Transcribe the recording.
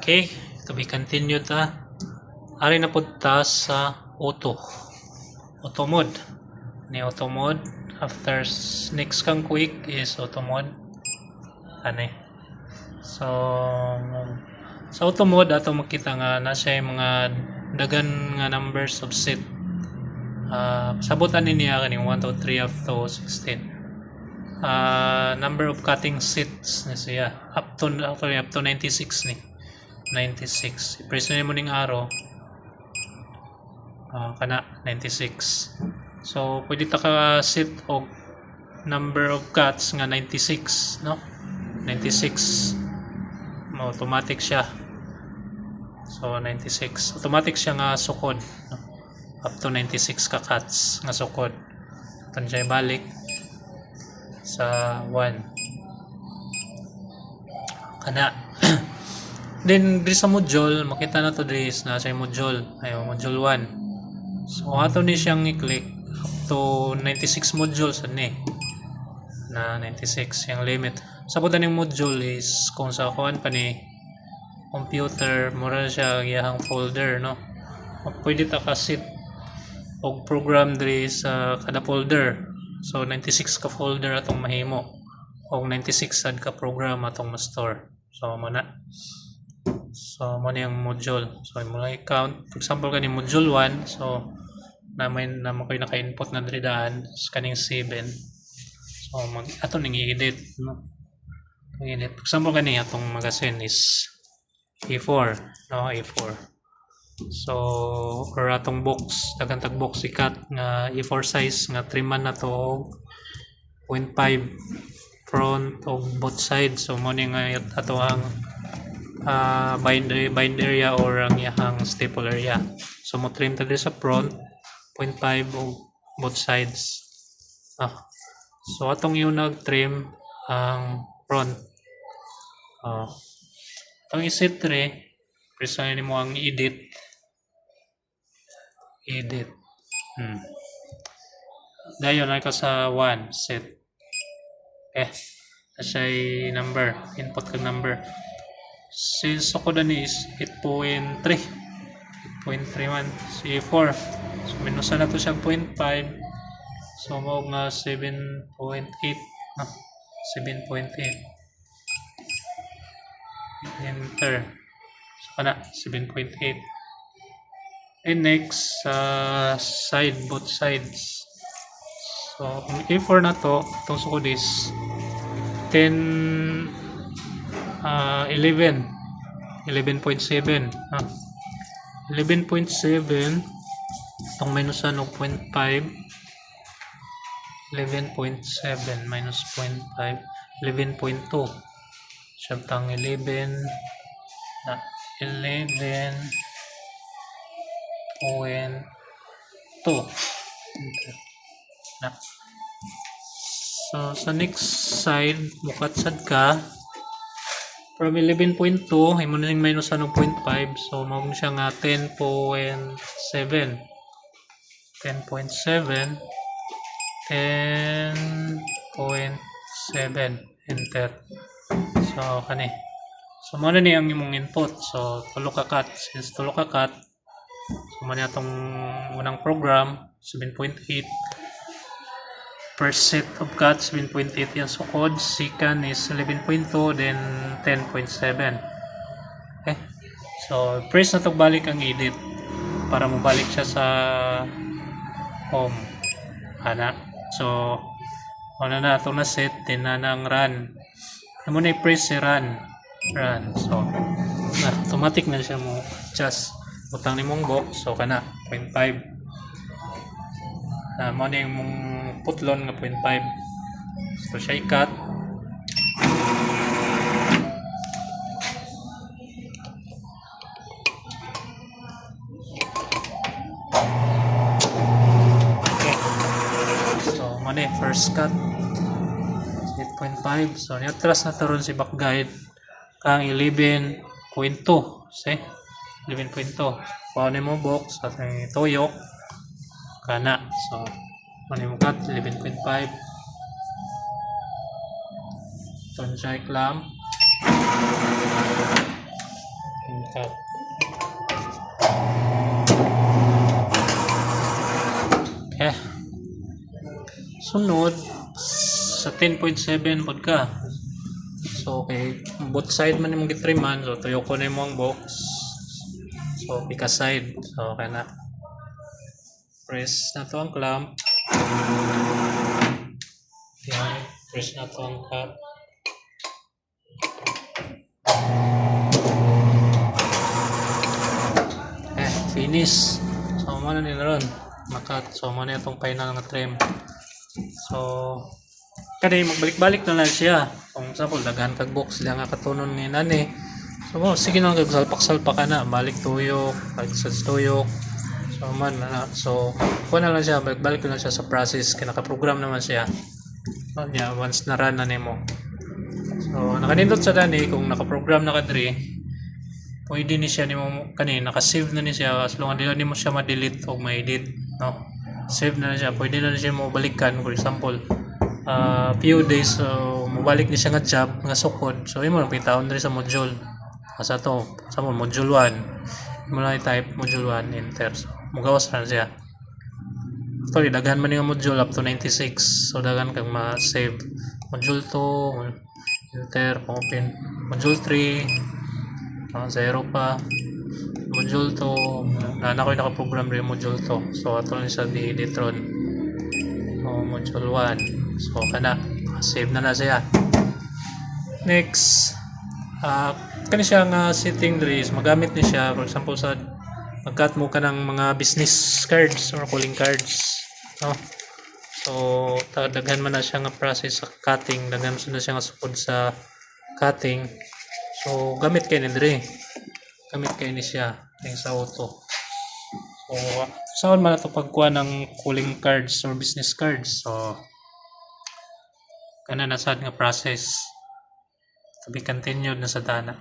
Okay, to be continued ari na pud ta sa auto mode. Ni auto mode after next kang quick is auto mode ani. So sa auto mode ato makita nga na siya mga dagan nga numbers of set. Sabutan niya kaning 1 2 3 up to 16. Number of cutting seats na siya up to 96 ni 96. I-press mo ning arrow kana 96. So pwede ta ka set og number of cuts nga 96, no? 96 automatic siya. So 96 automatic siya nga sukod, no? Up to 96 ka cuts nga sukod. Tanjay balik sa 1 kana. Then diri sa module makita na to diri na sa module ayo module 1. So ato ni siyang i-click up to 96 modules ani na 96 yung limit. Sa pud ning module is kung sa kuan pa ni computer mura siya gihang folder, no? Pwede ta ka set og program diri sa kada folder. So 96 ka folder atong mahimo og 96 sad ka program atong ma-store. So mo na. So mo na yung module. So mo lang i-count. For example kani module 1, so na mo koy naka-input na diri daan kaning 7. So ato ning i-edit, no? I-edit. For example kani atong magazine is A4, no? A4. So or atong box, daghang tag box ikat nga A4 size nga triman na to 0.5 front of both sides. So mo ni nga ato ang bind area or ang yahang staple area. So mo trim ta diri sa front 0.5 of both sides. So atong yung nag-trim ang front. Itong i-set re presyo mo ang edit. Dayon ay ka sa 1 set. Asay number, input kag number. Since ako ni is 8.3 8.31 C4. So minusan na to siya 0.5. So mo nga 7.8, no? 7.8. Enter. So kana 7.8. And next side, both sides. So kung A4 na to, itong sukod is 10 11 11.7, 11.7 itong minusan ng 0.5 11.7 minus 0.5 11.2 siyang 11 na 11.2 na. So sa next side mukatsad ka from 11.2 imo na ning minus ng 0.5, so mao siya nga 10.7 10.7 enter. So kani, so mo na ni ang imong input. So tulo ka cut, since tulo ka cut, so man atong unang program 7.8 per set of cuts 7.8 yung sukod. Second is 11.2, then 10.7. So press na to balik ang edit para mabalik siya sa home ana. So una na ito na set, then na ang run. Amo na i-press si run. So automatic na siya mo just butang ni mong box. So kana 0.5 mo na yung mong putlon nga 0.5. So siya i-cut. Okay. So mo na first cut 8.5. So niatras na taron si back guide kang 11.2. See? 11.2. Paano mo box at tuyok kana. So ano mo cut 11.5. Turn siya clamp. Cut. Okay. Sunod sa 10.7 pod ka. So okay, both side man imong gitriman, so tuyo ko na imong box. So pika side. So okay na. Press na to ang clamp. Yan, press na to ang cut. Finish. So mo na nila ron. Makat. So mo na itong final nga trim. So kada magbalik-balik na lang siya. Kung example daghan kag box lang nga katunon ni nani. So sige na kag salpak-salpak ka na, balik tuyok, balik sa tuyok. So man na. So kuha na lang siya, balik na siya sa process, kinaka-program naman siya. So yeah, once na run na nimo. So nakanindot sa dani kung naka-program na ka diri, pwede ni siya nimo kani naka-save na ni siya as long as di mo siya ma-delete o ma-edit, no. Save na siya, pwede na siya mo balikan. For example, few days so mobalik ni siya nga job nga sukod. So imo lang pitawon diri sa module. Asa to, sa module 1. Imo lang i-type module 1 enter. So mugawas na siya. Actually daghan man nga module up to 96. So daghan kang ma-save. Module 2 enter, open. Module 3 0 pa. Module 2 na ako naka-program rin module 2. So ato lang siya di-edit ron. So module 1. So kana save na siya. Next, kani siya nga setting diri is magamit ni siya for example sa mag-cut mo ka ng mga business cards or calling cards, no. So daghan man na siya nga process sa cutting, daghan na siya nga sukod sa cutting. So gamit kay ni diri. Gamit kay ni siya ning sa auto. So saan man ato pagkuha ng calling cards or business cards. So kana na sad nga process to be continued na sa dana.